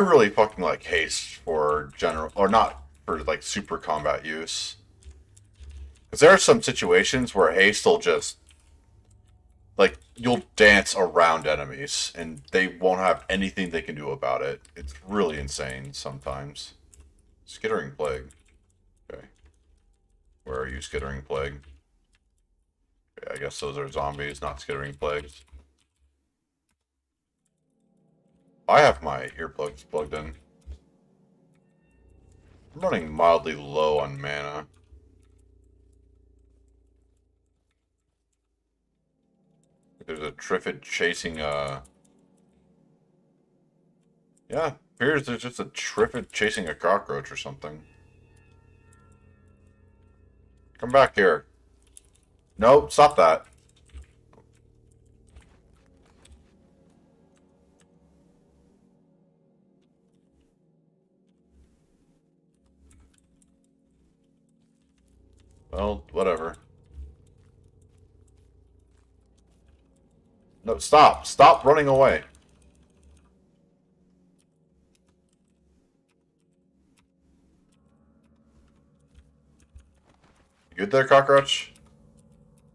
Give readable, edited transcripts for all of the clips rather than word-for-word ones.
I really fucking like haste for general, or not for like super combat use. Because there are some situations where haste will just, like, you'll dance around enemies and they won't have anything they can do about it. It's really insane sometimes. Skittering Plague. Okay. Where are you, Skittering Plague? Okay, I guess those are zombies, not Skittering Plagues. I have my earplugs plugged in. I'm running mildly low on mana. There's a Triffid chasing a... Yeah, appears there's just a Triffid chasing a cockroach or something. Come back here. No, stop that. Well, whatever. No, stop. Stop running away. You good there, cockroach?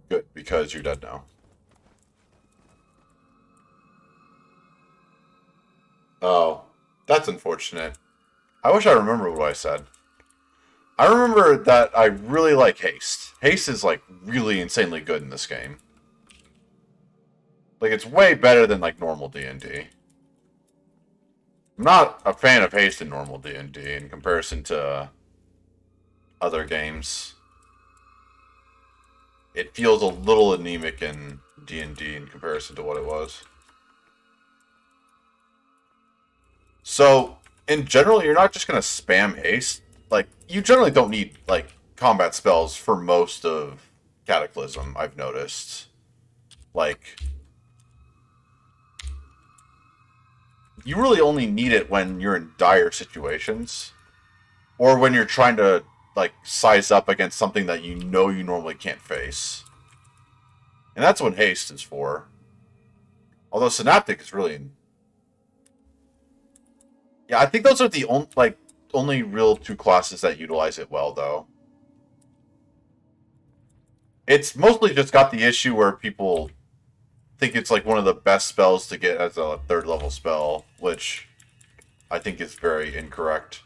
Good, because you're dead now. Oh, that's unfortunate. I wish I remember what I said. I remember that I really like haste. Haste is like really insanely good in this game. Like it's way better than like normal D&D. I'm not a fan of haste in normal D&D in comparison to other games. It feels a little anemic in D&D in comparison to what it was. So, in general, you're not just going to spam haste. Like, you generally don't need, like, combat spells for most of Cataclysm, I've noticed. Like, you really only need it when you're in dire situations. Or when you're trying to, like, size up against something that you know you normally can't face. And that's what haste is for. Although Synaptic is really... Yeah, I think those are the only, like, only real two classes that utilize it well, though. It's mostly just got the issue where people think it's like one of the best spells to get as a third level spell, which I think is very incorrect.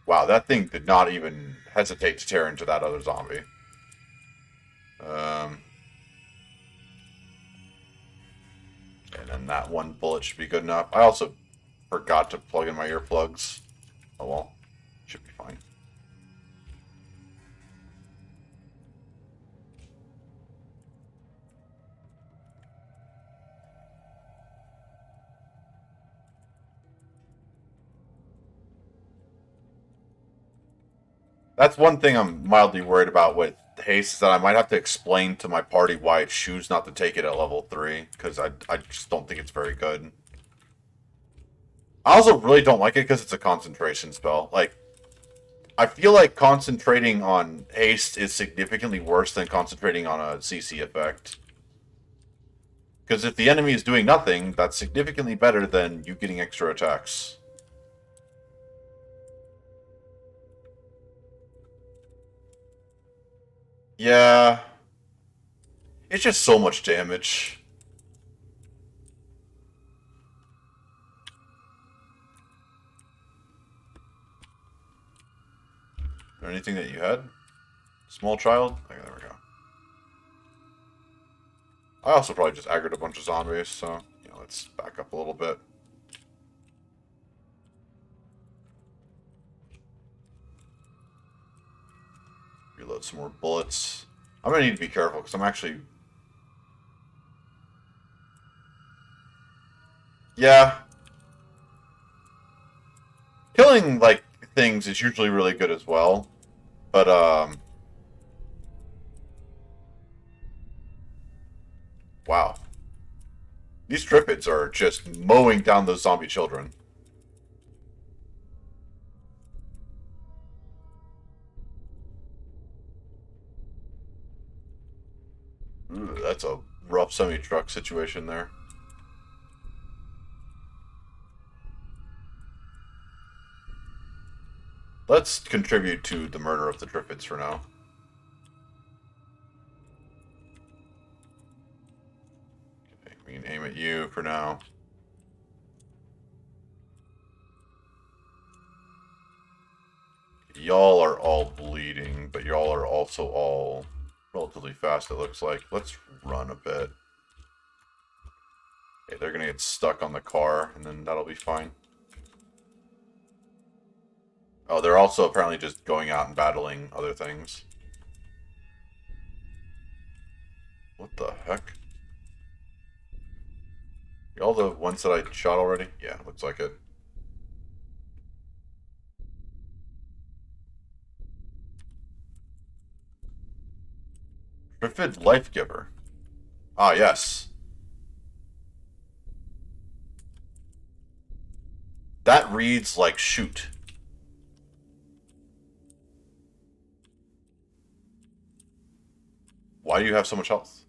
Wow, that thing did not even hesitate to tear into that other zombie. Um, and then that one bullet should be good enough. I also forgot to plug in my earplugs. Oh well, should be fine. That's one thing I'm mildly worried about with haste is that I might have to explain to my party why I choose not to take it at level 3, because I just don't think it's very good. I also really don't like it because it's a concentration spell. Like, I feel like concentrating on haste is significantly worse than concentrating on a CC effect. Because if the enemy is doing nothing, that's significantly better than you getting extra attacks. Yeah, it's just so much damage. Is there anything that you had? Small child? Okay, there we go. I also probably just aggroed a bunch of zombies, so, let's back up a little bit. Reload some more bullets. I'm gonna need to be careful, because I'm actually... Yeah. Killing, like, things is usually really good as well. But, wow. These Triffids are just mowing down those zombie children. Ooh, that's a rough semi-truck situation there. Let's contribute to the murder of the Triffids for now. Okay, we can aim at you for now. Y'all are all bleeding, but y'all are also all relatively fast, it looks like. Let's run a bit. Okay, they're gonna get stuck on the car, and then that'll be fine. Oh, they're also apparently just going out and battling other things. What the heck? All the ones that I shot already? Yeah, looks like it. Triffid Life Giver. Ah, yes. That reads like shoot. Why do you have so much health?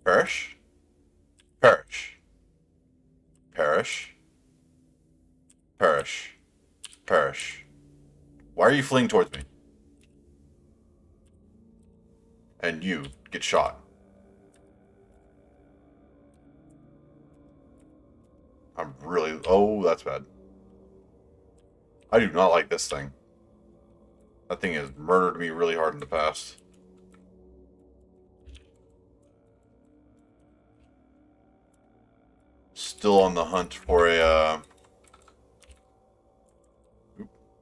Perish? Perish. Perish. Perish. Perish. Why are you fleeing towards me? And you get shot. I'm really... Oh, that's bad. I do not like this thing. That thing has murdered me really hard in the past. Still on the hunt for a,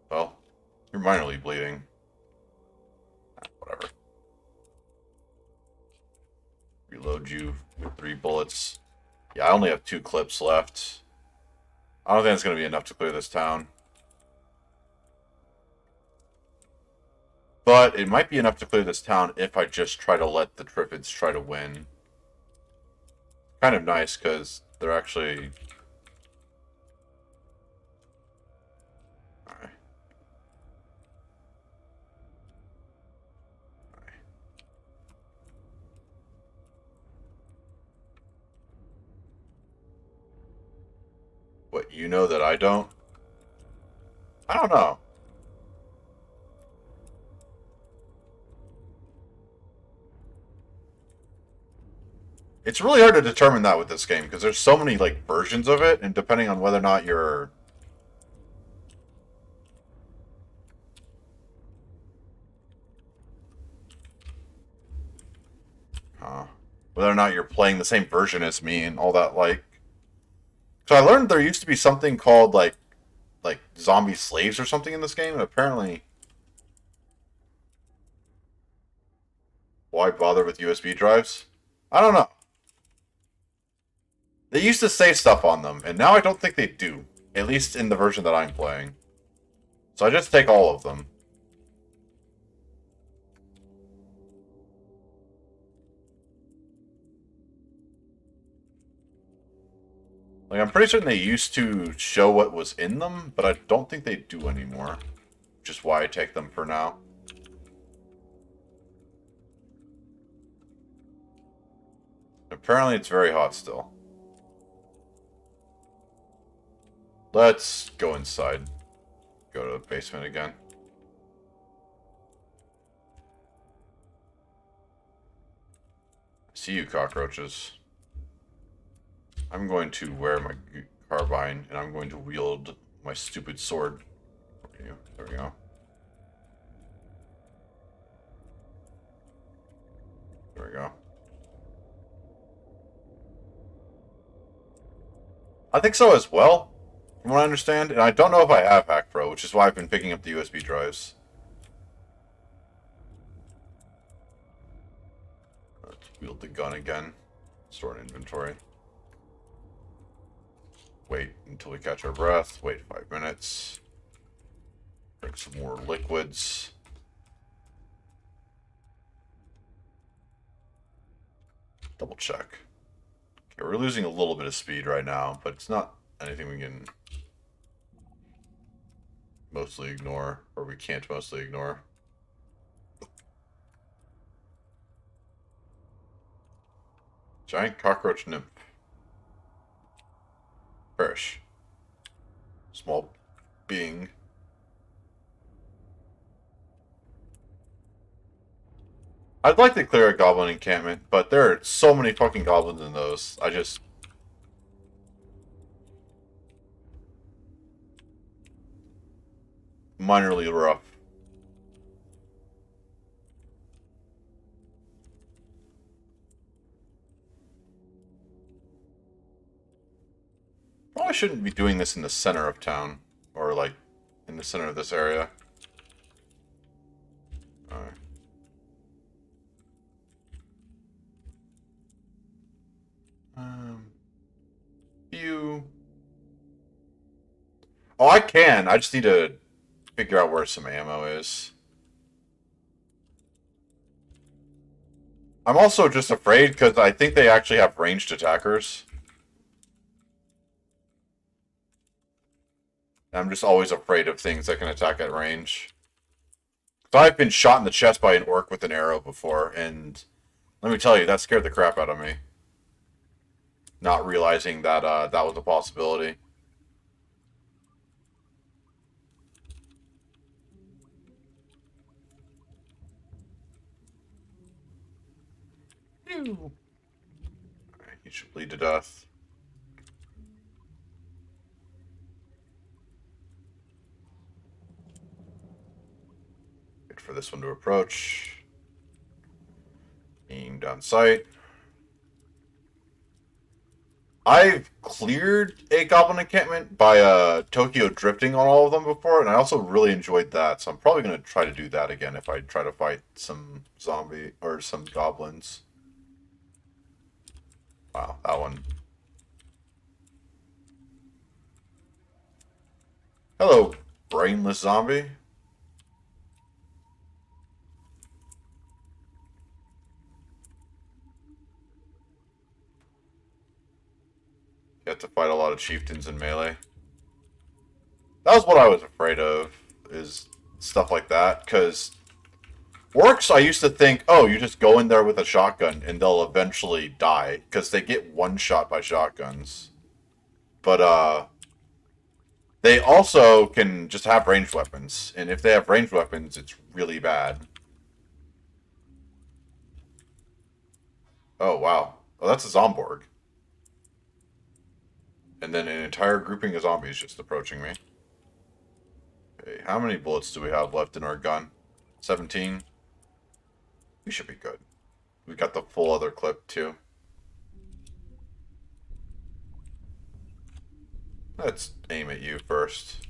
well, you're minorly bleeding. Whatever. Reload you with 3 bullets. Yeah, I only have 2 clips left. I don't think it's going to be enough to clear this town. But it might be enough to clear this town if I just try to let the Triffids try to win. Kind of nice, because they're actually... Alright. What, you know that I don't? I don't know. It's really hard to determine that with this game, because there's so many, like, versions of it, and depending on whether or not you're... whether or not you're playing the same version as me and all that, like... So I learned there used to be something called, like zombie slaves or something in this game, and apparently... Why bother with USB drives? I don't know. They used to say stuff on them, and now I don't think they do. At least in the version that I'm playing. So I just take all of them. Like, I'm pretty certain they used to show what was in them, but I don't think they do anymore. Which is why I take them for now. Apparently it's very hot still. Let's go inside. Go to the basement again. See you, cockroaches. I'm going to wear my carbine, and I'm going to wield my stupid sword. There we go. There we go. I think so as well, from what I understand. And I don't know if I have Hack Pro, which is why I've been picking up the USB drives. Let's wield the gun again. Store an inventory. Wait until we catch our breath. Wait 5 minutes. Drink some more liquids. Double check. Okay, we're losing a little bit of speed right now, but it's not anything we can mostly ignore, or we can't mostly ignore. Giant cockroach nymph. Perish. Small being. I'd like to clear a goblin encampment, but there are so many fucking goblins in those. I just... minorly rough. Probably shouldn't be doing this in the center of town. Or, like, in the center of this area. Alright. You... Oh, I can. I just need to figure out where some ammo is. I'm also just afraid because I think they actually have ranged attackers. I'm just always afraid of things that can attack at range. So I've been shot in the chest by an orc with an arrow before, and let me tell you, that scared the crap out of me. Not realizing that that was a possibility. Alright, he should bleed to death. Wait for this one to approach. Aimed on sight. I've cleared a goblin encampment by Tokyo drifting on all of them before, and I also really enjoyed that, so I'm probably going to try to do that again if I try to fight some zombie or some goblins. Wow, that one. Hello, brainless zombie. You have to fight a lot of chieftains in melee. That was what I was afraid of, is stuff like that, because orcs, I used to think, oh, you just go in there with a shotgun and they'll eventually die, because they get one shot by shotguns. But, they also can just have ranged weapons, and if they have ranged weapons, it's really bad. Oh, wow. Oh, that's a Zomborg. And then an entire grouping of zombies just approaching me. Okay, how many bullets do we have left in our gun? 17? We should be good. We got the full other clip, too. Let's aim at you first.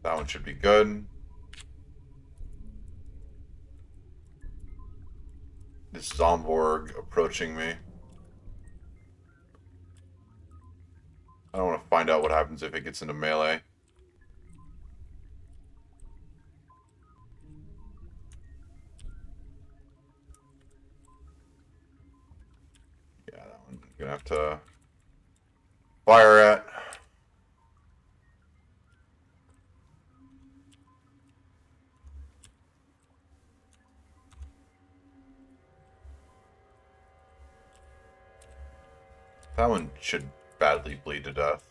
That one should be good. This Zomborg approaching me. I don't want to find out what happens if it gets into melee. Yeah, that one I'm gonna have to fire at. That one should badly bleed to death.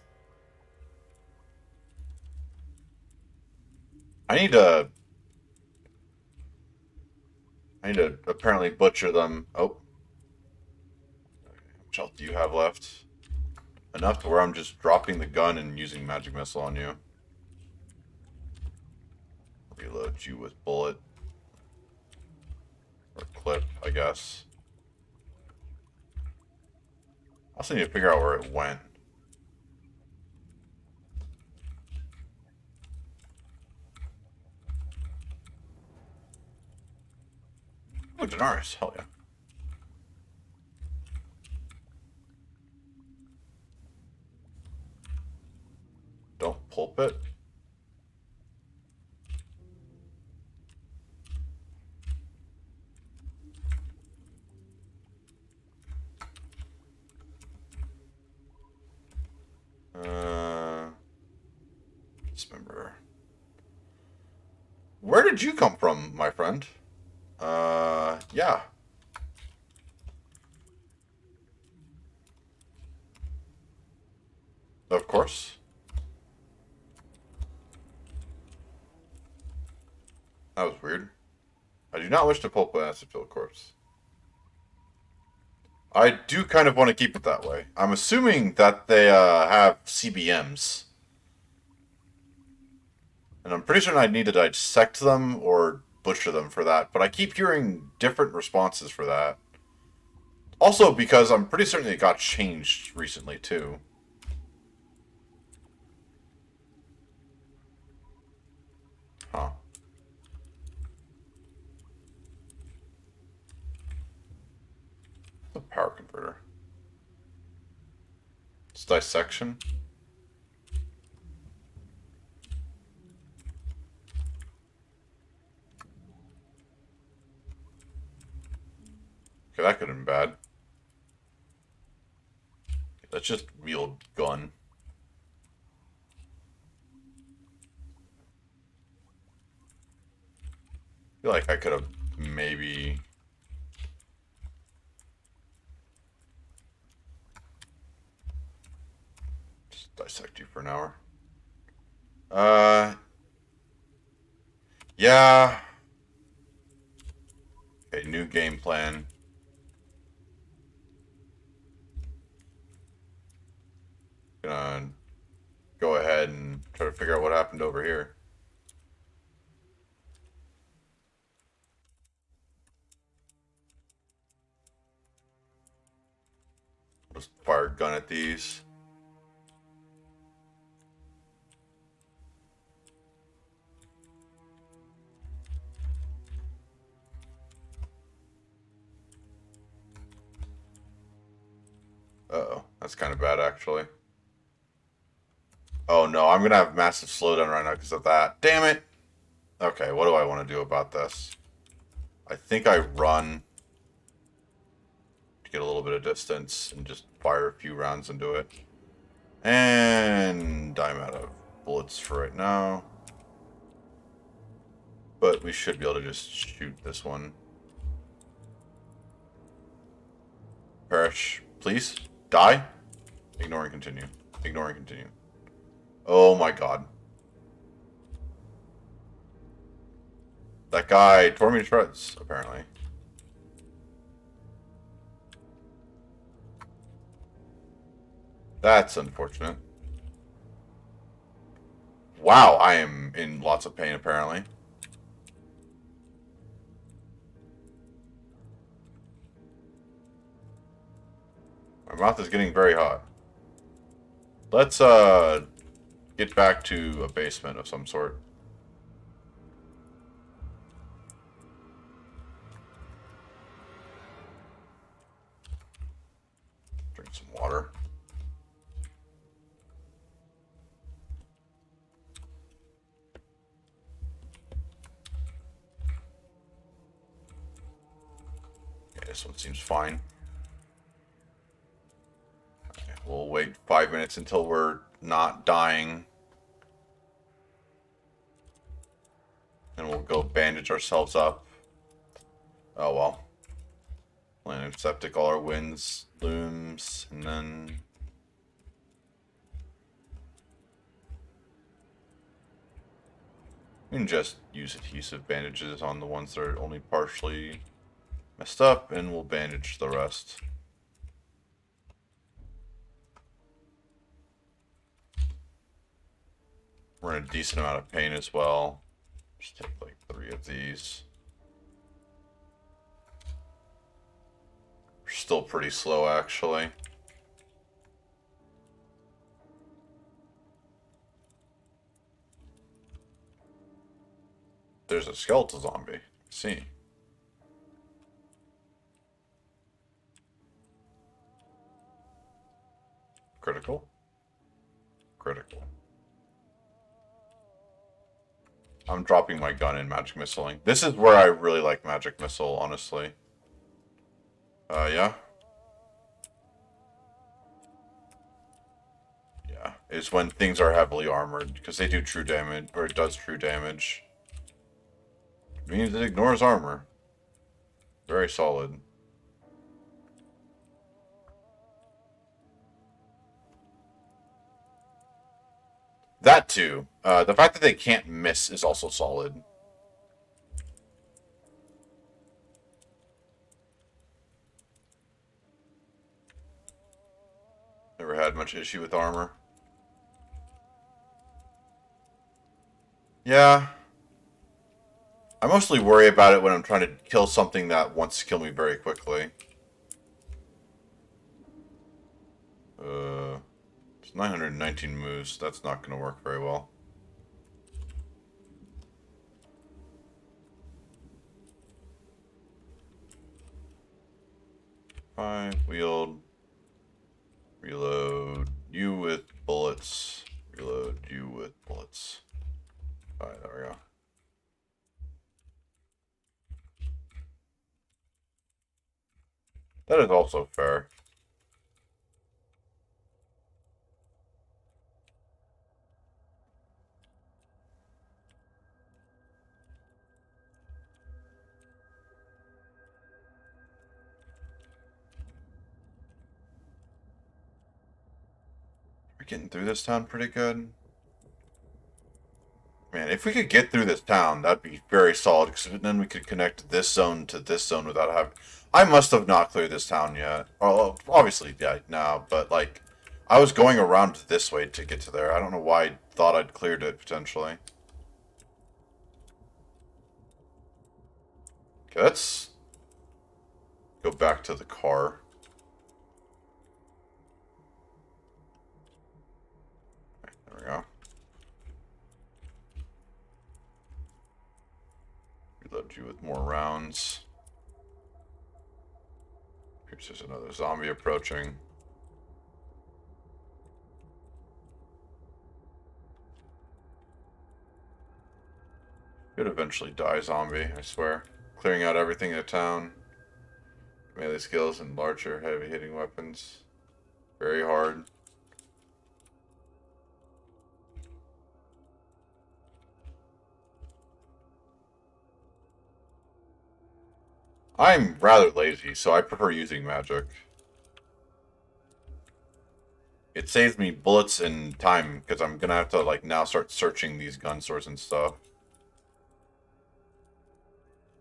I need to... apparently butcher them. Oh. How much health do you have left? Enough to where I'm just dropping the gun and using magic missile on you. Reload you with bullet. Or clip, I guess. I also need to figure out where it went. Oh, Daenerys, hell yeah. Don't pulpit. Dismember. Where did you come from, my friend? Yeah. Of course. That was weird. I do not wish to pulp an acid-filled corpse. I do kind of want to keep it that way. I'm assuming that they have CBMs. And I'm pretty sure I'd need to dissect them or butcher them for that. But I keep hearing different responses for that. Also because I'm pretty certain it got changed recently, too. Huh. The power converter. It's dissection. Okay, that could have been bad. Let's just wield gun. I feel like I could have maybe... just dissect you for an hour. Yeah. Okay, new game plan. Gonna go ahead and try to figure out what happened over here. Just fire a gun at these. Uh-oh, that's kind of bad, actually. Oh no, I'm gonna have massive slowdown right now because of that. Damn it! Okay, what do I want to do about this? I think I run to get a little bit of distance and just fire a few rounds into it. And I'm out of bullets for right now. But we should be able to just shoot this one. Perish. Please. Die. Ignore and continue. Ignore and continue. Oh my god. That guy tore me to shreds, apparently. That's unfortunate. Wow, I am in lots of pain, apparently. My mouth is getting very hot. Let's, get back to a basement of some sort. Drink some water. Yeah, this one seems fine. Okay, we'll wait 5 minutes until we're not dying. And we'll go bandage ourselves up. Oh well. Antiseptic all our winds, looms, and then... we can just use adhesive bandages on the ones that are only partially messed up, and we'll bandage the rest. We're in a decent amount of pain as well. Just take like 3 of these. We're still pretty slow, actually. There's a skeletal zombie. See. Critical. Critical. I'm dropping my gun in magic missiling. This is where I really like magic missile, honestly. Yeah. Yeah, it's when things are heavily armored, because they do true damage, or it does true damage. It means it ignores armor. Very solid. That too. The fact that they can't miss is also solid. Never had much issue with armor. Yeah. I mostly worry about it when I'm trying to kill something that wants to kill me very quickly. It's 919 moves. That's not going to work very well. Wield. Reload you with bullets. Reload you with bullets. Alright, there we go. That is also fair. We're getting through this town pretty good. Man, if we could get through this town, that'd be very solid, because then we could connect this zone to this zone without having... I must have not cleared this town yet. Well, obviously, yeah, now, but, like, I was going around this way to get to there. I don't know why I thought I'd cleared it, potentially. Okay, let's go back to the car. There we go. Reload you with more rounds. Here's just another zombie approaching. Could eventually die, zombie, I swear. Clearing out everything in the town. Melee skills and larger, heavy-hitting weapons. Very hard. I'm rather lazy, so I prefer using magic. It saves me bullets and time, because I'm gonna have to, like, now start searching these gun stores and stuff.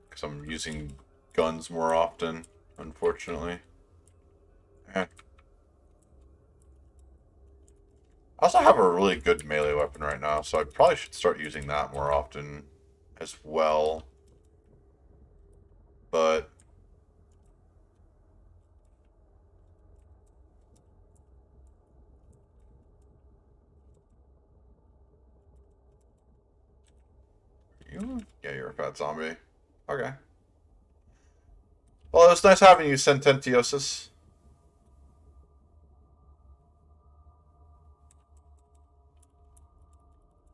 Because I'm using guns more often, unfortunately. Eh. I also have a really good melee weapon right now, so I probably should start using that more often as well. But yeah, you're a fat zombie. Okay. Well, it was nice having you, Sententiosis.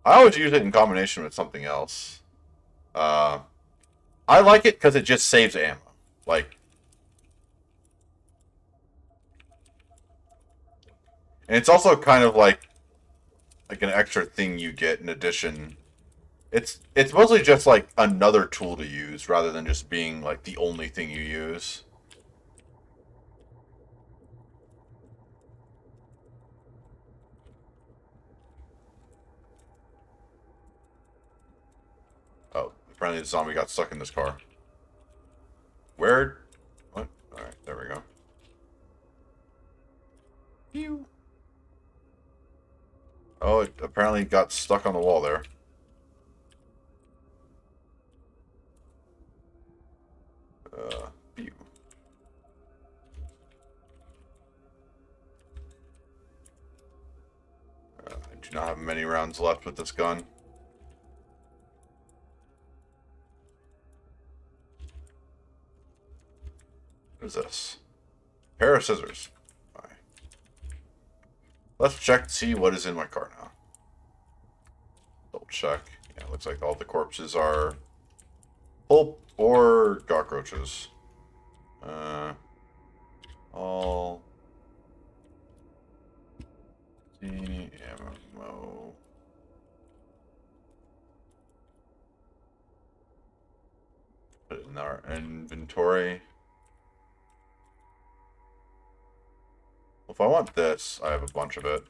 I always use it in combination with something else. Uh, I like it because it just saves ammo. Like, and it's also kind of like an extra thing you get in addition. It's mostly just like another tool to use rather than just being like the only thing you use. Oh, apparently the zombie got stuck in this car. Where? What? Alright, there we go. Pew. Oh, it apparently got stuck on the wall there. Pew. I do not have many rounds left with this gun. What is this? Pair of scissors. Bye. Let's check to see what is in my car now. Double check. Yeah, it looks like all the corpses are pulp or cockroaches. All the ammo. Put it in our inventory. If I want this, I have a bunch of it.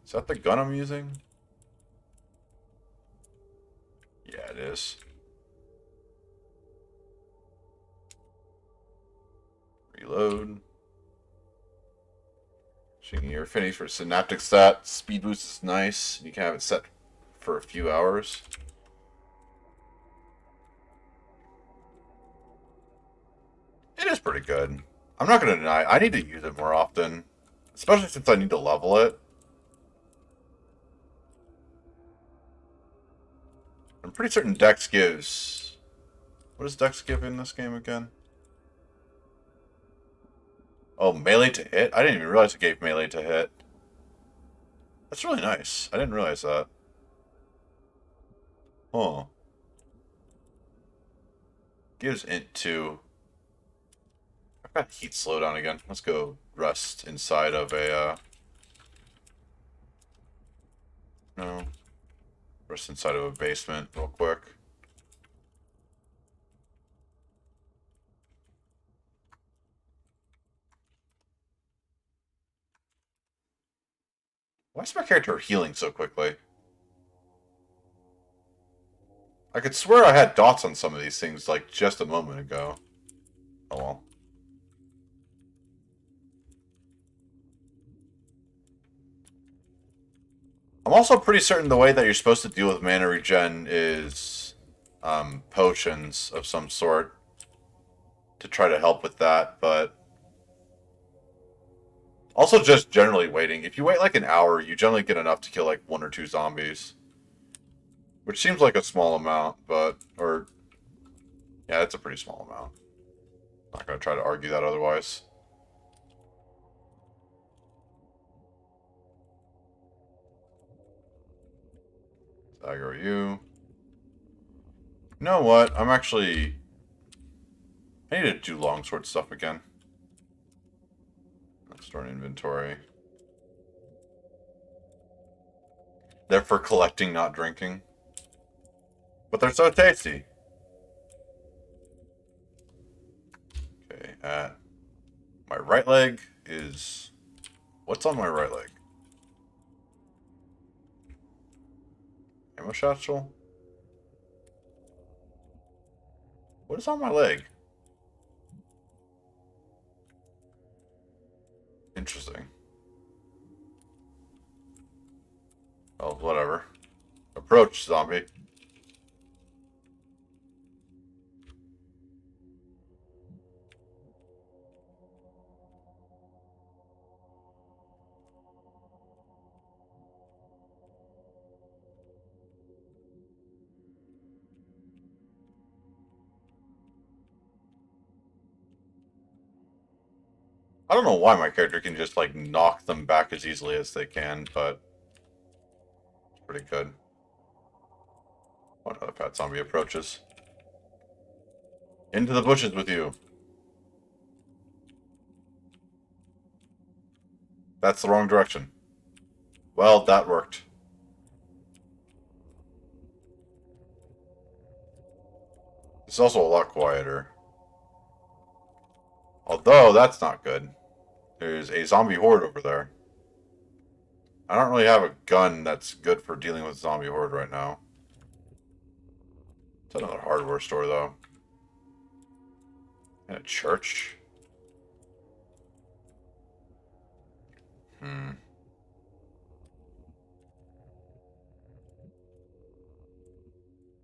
Is that the gun I'm using? Yeah, it is. Reload. Checking your affinity for synaptic stat. Speed boost is nice. You can have it set for a few hours. It is pretty good. I'm not going to deny I need to use it more often. Especially since I need to level it. I'm pretty certain Dex gives... What does Dex give in this game again? Oh, melee to hit? I didn't even realize it gave melee to hit. That's really nice. I didn't realize that. Huh. Gives int 2. I've got heat slowdown again. Let's go rest inside of a, No. Rest inside of a basement real quick. Why is my character healing so quickly? I could swear I had dots on some of these things, like, just a moment ago. Oh well. I'm also pretty certain the way that you're supposed to deal with mana regen is potions of some sort to try to help with that, but also just generally waiting. If you wait like an hour, you generally get enough to kill like 1 or 2 zombies. Which seems like a small amount, but, yeah, it's a pretty small amount. Not going to try to argue that otherwise. Aggro you. You know what? I need to do longsword stuff again. Let's store an inventory. They're for collecting, not drinking. But they're so tasty. Okay, my right leg is... What's on my right leg? Ammo satchel? What is on my leg? Interesting. Oh, whatever. Approach, zombie. I don't know why my character can just, like, knock them back as easily as they can, but... It's pretty good. What other fat zombie approaches? Into the bushes with you. That's the wrong direction. Well, that worked. It's also a lot quieter. Although, that's not good. There's a zombie horde over there. I don't really have a gun that's good for dealing with zombie horde right now. It's another hardware store, though. And a church?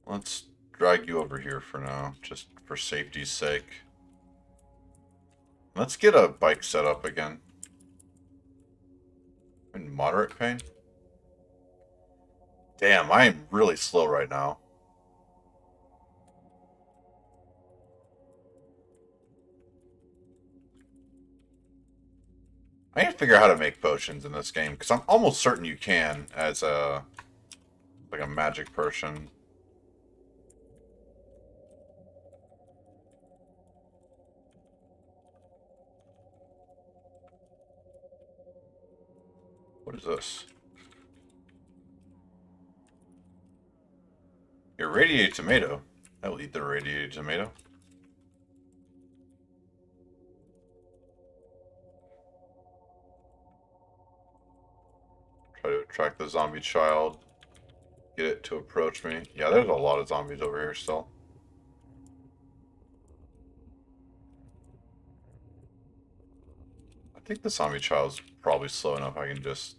Let's drag you over here for now, just for safety's sake. Let's get a bike set up again. In moderate pain? Damn, I am really slow right now. I need to figure out how to make potions in this game, because I'm almost certain you can as a magic person. What is this? Irradiated tomato. I will eat the irradiated tomato. Try to attract the zombie child. Get it to approach me. Yeah, there's a lot of zombies over here still. think the zombie child's probably slow enough I can just...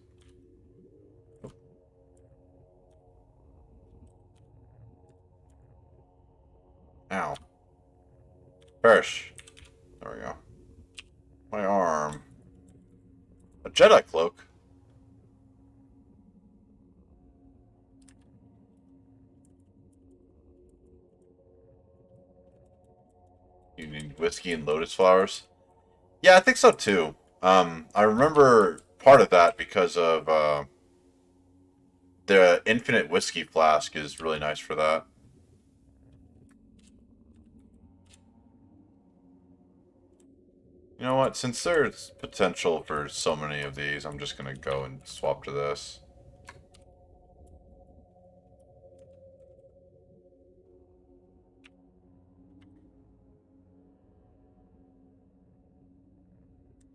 Ow. Perish. There we go. My arm. A Jedi cloak. You need whiskey and lotus flowers? Yeah, I think so too. I remember part of that because of the infinite whiskey flask is really nice for that. You know what? Since there's potential for so many of these, I'm just gonna go and swap to this.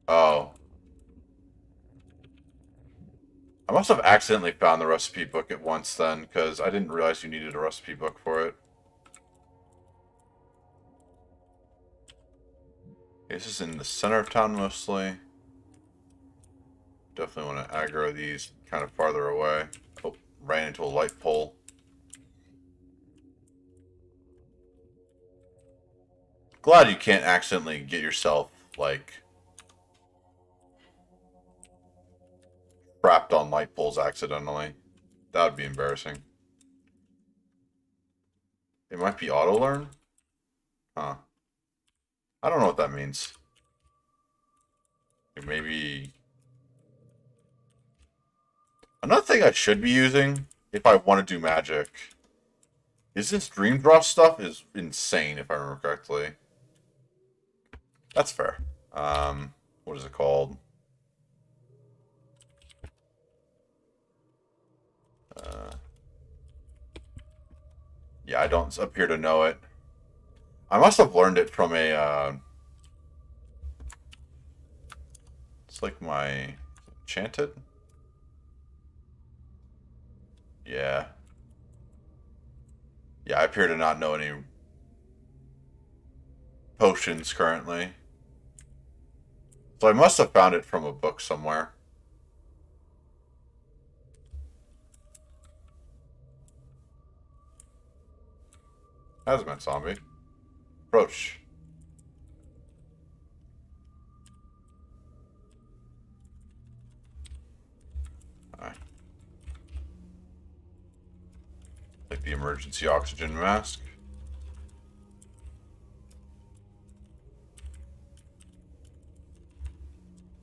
Oh. I must have accidentally found the recipe book at once then, because I didn't realize you needed a recipe book for it. This is in the center of town mostly. Definitely want to aggro these kind of farther away. Oh, ran into a light pole. Glad you can't accidentally get yourself, like, trapped on light poles accidentally. That would be embarrassing. It might be auto-learn? Huh. I don't know what that means. Maybe... Another thing I should be using, if I want to do magic, is this Dream Draw stuff is insane, if I remember correctly. That's fair. What is it called? Yeah, I don't appear to know it. I must have learned it from a, it's like my... Enchanted? Yeah. Yeah, I appear to not know any potions currently. So I must have found it from a book somewhere. Hazmat zombie. Approach. Alright. Take the emergency oxygen mask.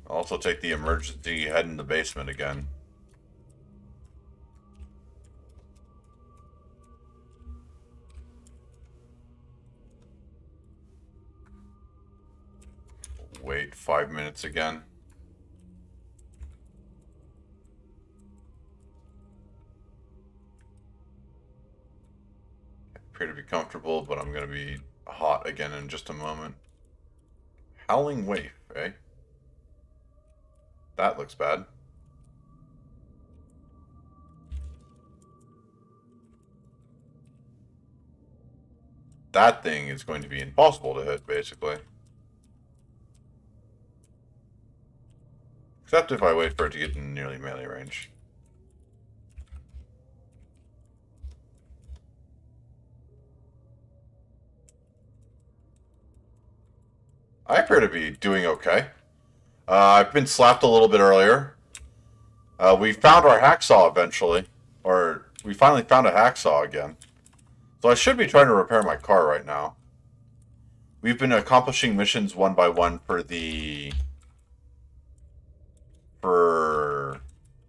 I'll also take the emergency head in the basement again. Wait 5 minutes again. I appear to be comfortable, but I'm going to be hot again in just a moment. Howling Waif, eh? That looks bad. That thing is going to be impossible to hit, basically. Except if I wait for it to get in nearly melee range. I appear to be doing okay. I've been slapped a little bit earlier. We found our hacksaw eventually. Or, we finally found a hacksaw again. So I should be trying to repair my car right now. We've been accomplishing missions one by one for the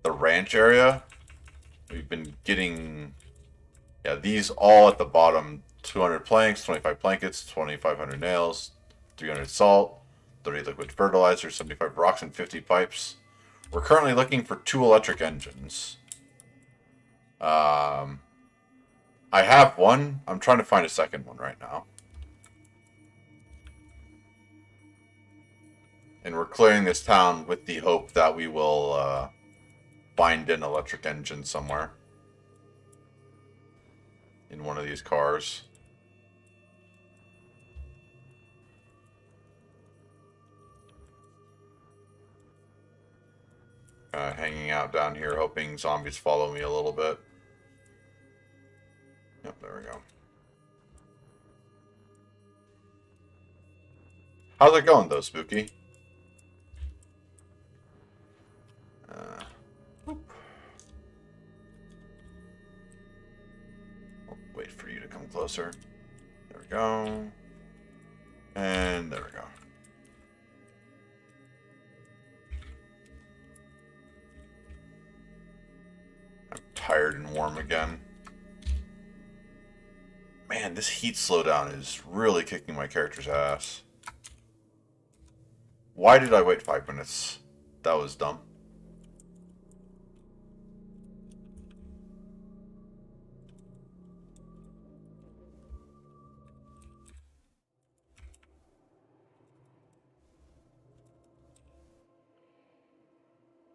ranch area. We've been getting, yeah, these all at the bottom. 200 planks, 25 blankets, 2,500 nails, 300 salt, 30 liquid fertilizer, 75 rocks, and 50 pipes. We're currently looking for 2 electric engines. I have one. I'm trying to find a second one right now. And we're clearing this town with the hope that we will find an electric engine somewhere. In one of these cars. Kind of hanging out down here, hoping zombies follow me a little bit. Yep, there we go. How's it going, though, Spooky? I'll wait for you to come closer. There we go. And there we go. I'm tired and warm again. Man, this heat slowdown is really kicking my character's ass. Why did I wait 5 minutes? That was dumb.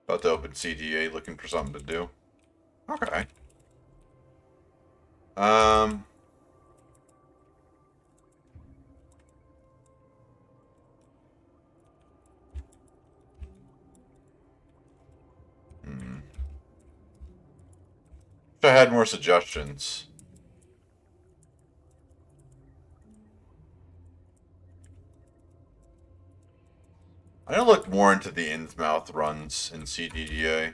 About to open CDA, looking for something to do. Okay. Wish I had more suggestions. I'm gonna look more into the Innsmouth runs in CDDA.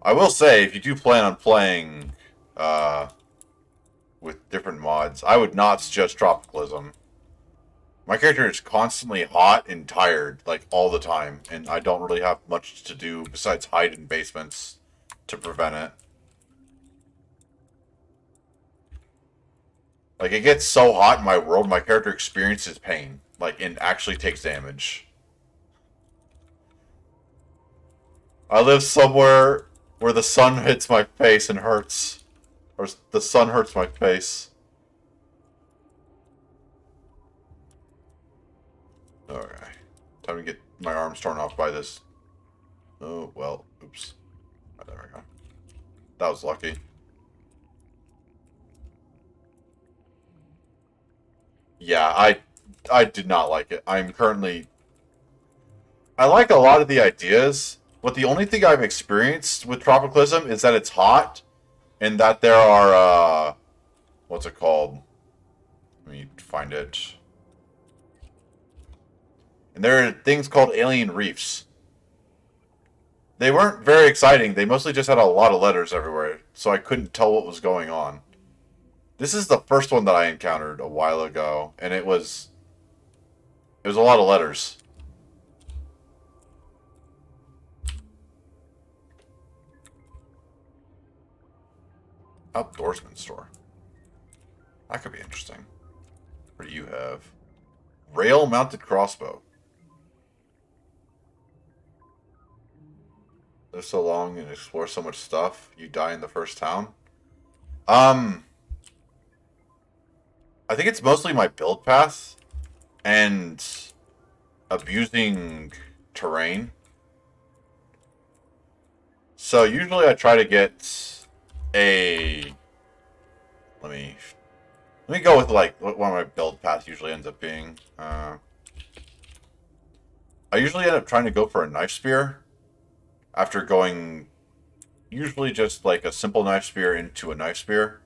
I will say, if you do plan on playing with different mods, I would not suggest Tropicalism. My character is constantly hot and tired, like, all the time, and I don't really have much to do besides hide in basements to prevent it. Like, it gets so hot in my world, my character experiences pain, like, and actually takes damage. I live somewhere where the sun hits my face and hurts. Or the sun hurts my face. Okay. Time to get my arms torn off by this. Oh, well, oops. Oh, there we go. That was lucky. Yeah, I did not like it. I'm currently... I like a lot of the ideas, but the only thing I've experienced with Tropicalism is that it's hot, and that there are, what's it called? Let me find it. And there are things called alien reefs. They weren't very exciting. They mostly just had a lot of letters everywhere, so I couldn't tell what was going on. This is the first one that I encountered a while ago, and it was a lot of letters. Outdoorsman store. That could be interesting. What do you have? Rail-mounted crossbow. Live so long and explore so much stuff, you die in the first town. I think it's mostly my build path and abusing terrain. So usually I try to get a... Let me go with like what my build path usually ends up being. I usually end up trying to go for a knife spear after going usually just like a simple knife spear into a knife spear.